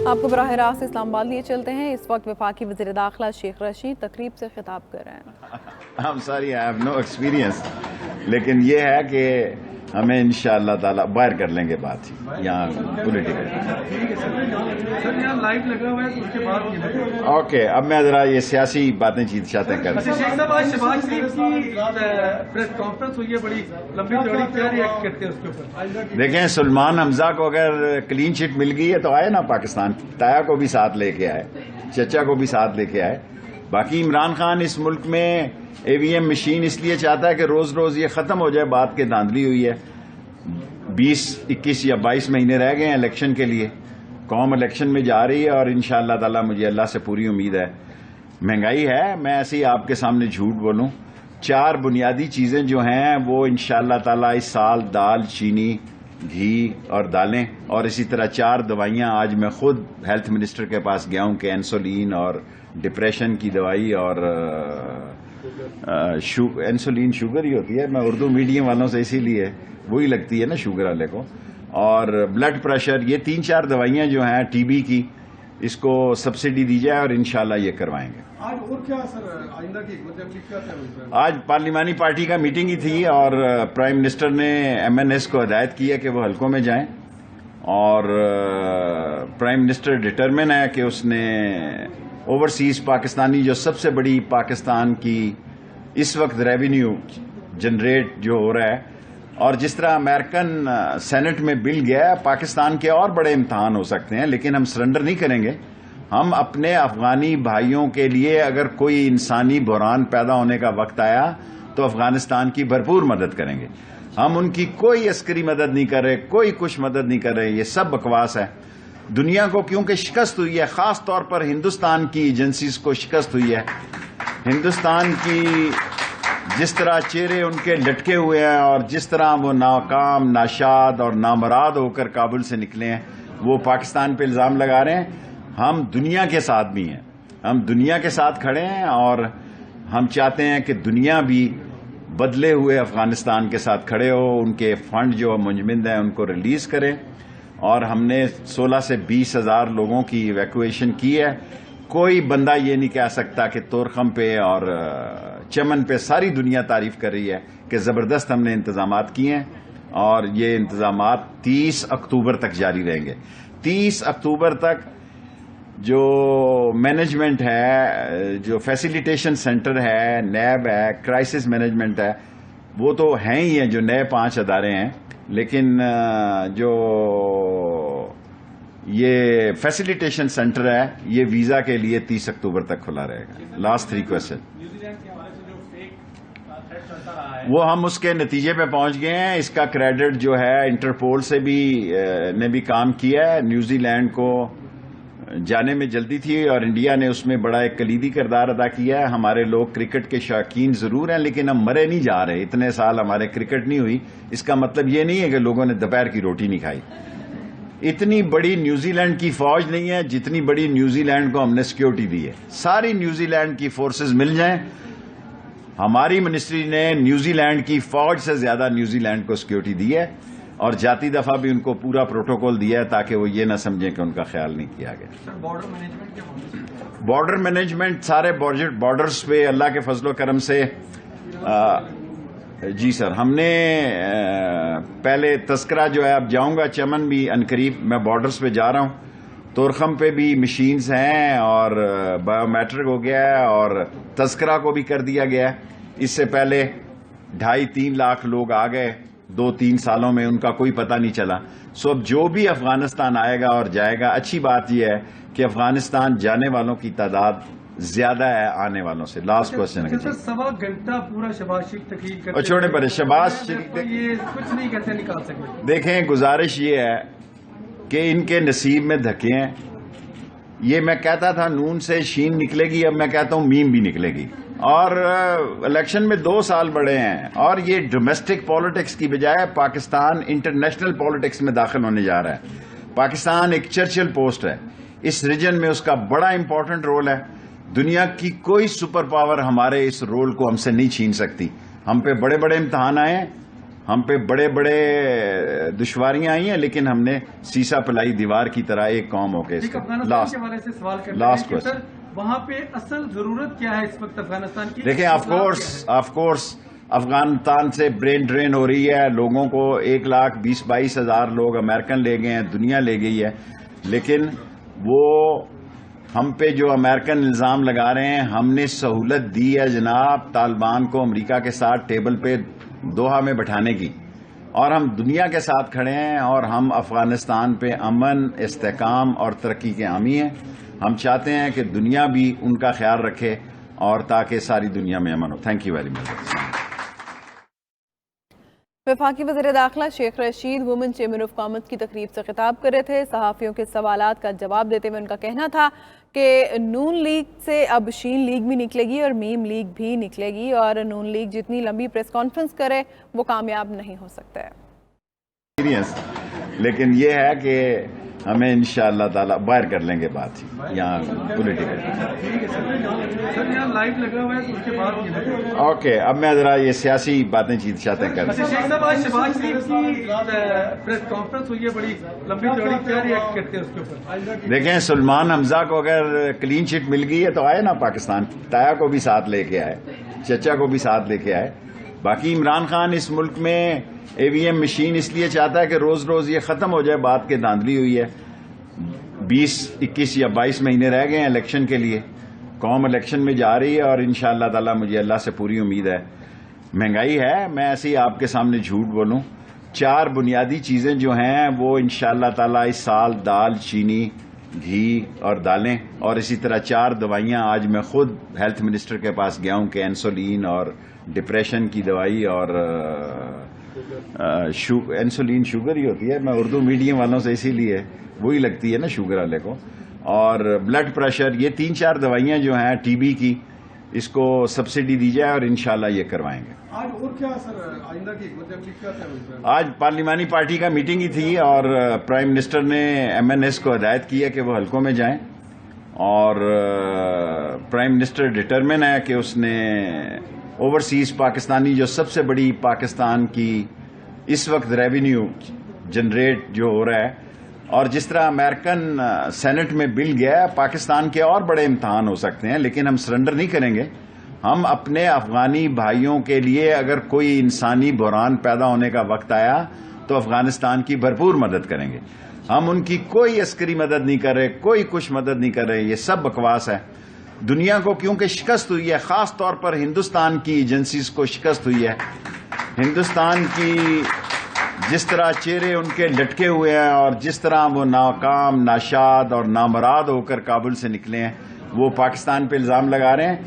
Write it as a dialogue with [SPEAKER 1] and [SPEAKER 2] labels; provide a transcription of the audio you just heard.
[SPEAKER 1] آپ کو براہ راست اسلام آباد لیے چلتے ہیں. اس وقت وفاقی وزیر داخلہ شیخ رشید تقریب سے خطاب کر رہے ہیں.
[SPEAKER 2] I'm sorry, I have no experience. لیکن یہ ہے کہ ہمیں انشاءاللہ تعالیٰ باہر کر لیں گے بات یہاں پولیٹیکل. اوکے, اب میں ذرا یہ سیاسی باتیں چاہتے ہیں کریں. دیکھیں, سلمان حمزہ کو اگر کلین چٹ مل گئی ہے تو آئے نا پاکستان, تایا کو بھی ساتھ لے کے آئے, چچا کو بھی ساتھ لے کے آئے. باقی عمران خان اس ملک میں اے وی ایم مشین اس لیے چاہتا ہے کہ روز روز یہ ختم ہو جائے. بات کے دھاندلی ہوئی ہے, 20 21 یا 22 مہینے رہ گئے ہیں الیکشن کے لیے. قوم الیکشن میں جا رہی ہے اور انشاءاللہ تعالی مجھے اللہ سے پوری امید ہے. مہنگائی ہے, میں ایسے ہی آپ کے سامنے جھوٹ بولوں, 4 بنیادی چیزیں جو ہیں وہ انشاءاللہ تعالی اس سال دال, چینی, گھی اور دالیں, اور اسی طرح 4 دوائیاں. آج میں خود ہیلتھ منسٹر کے پاس گیا ہوں کہ انسولین اور ڈپریشن کی دوائی اور انسولین شوگر ہی ہوتی ہے, میں اردو میڈیم والوں سے اسی لیے وہی لگتی ہے نا شوگر والے کو, اور بلڈ پریشر, یہ 3-4 دوائیاں جو ہیں ٹی بی کی, اس کو سبسڈی دی جائے اور انشاءاللہ یہ کروائیں گے. آج پارلیمانی پارٹی کا میٹنگ ہی تھی اور پرائم منسٹر نے ایم این ایس کو ہدایت کی ہے کہ وہ حلقوں میں جائیں, اور پرائم منسٹر ڈٹرمن ہے کہ اس نے اوورسیز پاکستانی جو سب سے بڑی پاکستان کی اس وقت ریونیو جنریٹ جو ہو رہا ہے, اور جس طرح امریکن سینٹ میں بل گیا ہے, پاکستان کے اور بڑے امتحان ہو سکتے ہیں لیکن ہم سرنڈر نہیں کریں گے. ہم اپنے افغانی بھائیوں کے لیے اگر کوئی انسانی بحران پیدا ہونے کا وقت آیا تو افغانستان کی بھرپور مدد کریں گے. ہم ان کی کوئی عسکری مدد نہیں کر رہے, کوئی کچھ مدد نہیں کر رہے, یہ سب بکواس ہے. دنیا کو کیونکہ شکست ہوئی ہے, خاص طور پر ہندوستان کی ایجنسیز کو شکست ہوئی ہے. ہندوستان کی جس طرح چہرے ان کے لٹکے ہوئے ہیں اور جس طرح وہ ناکام, ناشاد اور نامراد ہو کر کابل سے نکلے ہیں, وہ پاکستان پہ الزام لگا رہے ہیں. ہم دنیا کے ساتھ بھی ہیں, ہم دنیا کے ساتھ کھڑے ہیں, اور ہم چاہتے ہیں کہ دنیا بھی بدلے ہوئے افغانستان کے ساتھ کھڑے ہو, ان کے فنڈ جو منجمد ہیں ان کو ریلیز کریں. اور ہم نے 16 سے 20 ہزار لوگوں کی ایویکویشن کی ہے. کوئی بندہ یہ نہیں کہہ سکتا کہ طورخم پہ اور چمن پہ ساری دنیا تعریف کر رہی ہے کہ زبردست ہم نے انتظامات کیے ہیں, اور یہ انتظامات 30 اکتوبر تک جاری رہیں گے. 30 اکتوبر تک جو مینجمنٹ ہے, جو فیسیلیٹیشن سینٹر ہے, نیب ہے, کرائسس مینجمنٹ ہے, وہ تو ہیں ہی ہیں جو نئے 5 ادارے ہیں, لیکن جو یہ فیسیلیٹیشن سینٹر ہے یہ ویزا کے لیے 30 اکتوبر تک کھلا رہے گا. لاسٹ 3 کویسچن وہ ہم اس کے نتیجے پہ پہنچ گئے ہیں. اس کا کریڈٹ جو ہے انٹرپول سے بھی نے بھی کام کیا ہے. نیوزی لینڈ کو جانے میں جلدی تھی اور انڈیا نے اس میں بڑا ایک کلیدی کردار ادا کیا ہے. ہمارے لوگ کرکٹ کے شائقین ضرور ہیں لیکن ہم مرے نہیں جا رہے. اتنے سال ہمارے کرکٹ نہیں ہوئی, اس کا مطلب یہ نہیں ہے کہ لوگوں نے دوپہر کی روٹی نہیں کھائی. اتنی بڑی نیوزی لینڈ کی فوج نہیں ہے جتنی بڑی نیوزی لینڈ کو ہم نے سیکیورٹی دی ہے. ساری نیوزی لینڈ کی فورسز مل جائیں, ہماری منسٹری نے نیوزی لینڈ کی فوج سے زیادہ نیوزی لینڈ کو سیکیورٹی دی ہے, اور جاتی دفعہ بھی ان کو پورا پروٹوکول دیا ہے تاکہ وہ یہ نہ سمجھیں کہ ان کا خیال نہیں کیا گیا. بارڈر مینجمنٹ سارے بارڈرز پہ اللہ کے فضل و کرم سے جی سر, ہم نے پہلے تذکرہ جو ہے, اب جاؤں گا چمن بھی عنقریب, میں بارڈرز پہ جا رہا ہوں. طورخم پہ بھی مشینز ہیں اور بایو میٹرک ہو گیا ہے اور تذکرہ کو بھی کر دیا گیا ہے. اس سے پہلے 2.5-3 لاکھ لوگ آ گئے 2-3 سالوں میں, ان کا کوئی پتہ نہیں چلا. سو اب جو بھی افغانستان آئے گا اور جائے گا, اچھی بات یہ ہے کہ افغانستان جانے والوں کی تعداد زیادہ ہے آنے والوں سے. لاسٹ کوشچن ہے,
[SPEAKER 3] 1.25 گھنٹہ پورا شہباز شریف تقریر کرتے
[SPEAKER 2] اور چھوڑے پڑے شہباز شریف,
[SPEAKER 3] یہ کچھ نہیں کیسے نکال سکتے.
[SPEAKER 2] دیکھیں گزارش یہ ہے کہ ان کے نصیب میں دھکے ہیں. یہ میں کہتا تھا نون سے شین نکلے گی, اب میں کہتا ہوں میم بھی نکلے گی. اور الیکشن میں 2 سال بڑے ہیں, اور یہ ڈومیسٹک پالیٹکس کی بجائے پاکستان انٹرنیشنل پالیٹکس میں داخل ہونے جا رہا ہے. پاکستان ایک چرچل پوسٹ ہے, اس ریجن میں اس کا بڑا امپورٹنٹ رول ہے. دنیا کی کوئی سپر پاور ہمارے اس رول کو ہم سے نہیں چھین سکتی. ہم پہ بڑے بڑے امتحان آئے, ہم پہ بڑے بڑے دشواریاں آئی ہیں، لیکن ہم نے سیسا پلائی دیوار کی طرح ایک قوم ہو کے
[SPEAKER 3] ایک افغانستان کے حوالے سے سوال کرتے
[SPEAKER 2] لاسٹ
[SPEAKER 3] ہیں کہ سر
[SPEAKER 2] کوشچن
[SPEAKER 3] وہاں پہ اصل ضرورت کیا ہے اس وقت افغانستان کی؟
[SPEAKER 2] دیکھیں آف کورس افغانستان سے برین ڈرین ہو رہی ہے، لوگوں کو 1,20,22,000 لوگ امریکن لے گئے ہیں، دنیا لے گئی ہے، لیکن وہ ہم پہ جو امریکن الزام لگا رہے ہیں، ہم نے سہولت دی ہے جناب طالبان کو امریکہ کے ساتھ ٹیبل پہ دوحہ میں بٹھانے کی، اور ہم دنیا کے ساتھ کھڑے ہیں، اور ہم افغانستان پہ امن، استحکام اور ترقی کے حامی ہیں۔ ہم چاہتے ہیں کہ دنیا بھی ان کا خیال رکھے اور تاکہ ساری دنیا میں امن ہو۔ Thank you very much.
[SPEAKER 1] وفاقی وزیر داخلہ Sheikh Rashid women chamber of commerce کی تقریب سے خطاب کر رہے تھے۔ صحافیوں کے سوالات کا جواب دیتے ہوئے ان کا کہنا تھا کہ نون لیگ سے اب شین لیگ بھی نکلے گی اور میم لیگ بھی نکلے گی، اور نون لیگ جتنی لمبی پریس کانفرنس کرے وہ کامیاب نہیں ہو سکتا ہے۔
[SPEAKER 2] لیکن یہ ہے کہ ہمیں انشاءاللہ تعالی باہر کر لیں گے بات یہاں پولیٹیکل۔
[SPEAKER 3] سر یہاں لائیو لگا ہوا ہے تو اس کے بعد یہ لگا۔
[SPEAKER 2] اوکے، اب میں ذرا یہ سیاسی باتیں چاہتے کر
[SPEAKER 3] شیخ صاحب آج شہباز شریف کی پریس کانفرنس ہوئی ہے بڑی لمبی چوڑی، کیا ریئیکٹ کرتے ہیں اس کے اوپر؟
[SPEAKER 2] دیکھیں، سلمان حمزہ کو اگر کلین چٹ مل گئی ہے تو آئے نا پاکستان، تایا کو بھی ساتھ لے کے آئے، چچا کو بھی ساتھ لے کے آئے۔ باقی عمران خان اس ملک میں اے وی ایم مشین اس لیے چاہتا ہے کہ روز روز یہ ختم ہو جائے، بات کے دھاندلی ہوئی ہے۔ 20، 21 یا 22 مہینے رہ گئے ہیں الیکشن کے لیے، قوم الیکشن میں جا رہی ہے، اور انشاءاللہ تعالی مجھے اللہ سے پوری امید ہے۔ مہنگائی ہے، میں ایسے ہی آپ کے سامنے جھوٹ بولوں، 4 بنیادی چیزیں جو ہیں وہ انشاءاللہ تعالی اس سال دال، چینی، گھی اور دالیں، اور اسی طرح 4 دوائیاں آج میں خود ہیلتھ منسٹر کے پاس گیا ہوں کہ انسولین اور ڈپریشن کی دوائی اور انسولین شوگر ہی ہوتی ہے، میں اردو میڈیم والوں سے اسی لیے وہی لگتی ہے نا شوگر والے کو، اور بلڈ پریشر، یہ 3-4 دوائیاں جو ہیں ٹی بی کی، اس کو سبسڈی دی جائے اور انشاءاللہ یہ کروائیں گے۔
[SPEAKER 3] آج اور کیا سر آئندہ کی مطلب کیا ہے؟
[SPEAKER 2] آج پارلیمانی پارٹی کا میٹنگ ہی تھی، اور پرائم منسٹر نے MNS کو ہدایت کی ہے کہ وہ حلقوں میں جائیں، اور پرائم منسٹر ڈٹرمن ہے کہ اس نے اوورسیز پاکستانی جو سب سے بڑی پاکستان کی اس وقت ریونیو جنریٹ جو ہو رہا ہے، اور جس طرح امریکن سینٹ میں بل گیا ہے، پاکستان کے اور بڑے امتحان ہو سکتے ہیں، لیکن ہم سرنڈر نہیں کریں گے۔ ہم اپنے افغانی بھائیوں کے لیے اگر کوئی انسانی بحران پیدا ہونے کا وقت آیا تو افغانستان کی بھرپور مدد کریں گے۔ ہم ان کی کوئی عسکری مدد نہیں کر رہے، کوئی کچھ مدد نہیں کر رہے، یہ سب بکواس ہے۔ دنیا کو کیونکہ شکست ہوئی ہے، خاص طور پر ہندوستان کی ایجنسیز کو شکست ہوئی ہے، ہندوستان کی جس طرح چہرے ان کے لٹکے ہوئے ہیں، اور جس طرح وہ ناکام، ناشاد اور نامراد ہو کر کابل سے نکلے ہیں، وہ پاکستان پہ الزام لگا رہے ہیں۔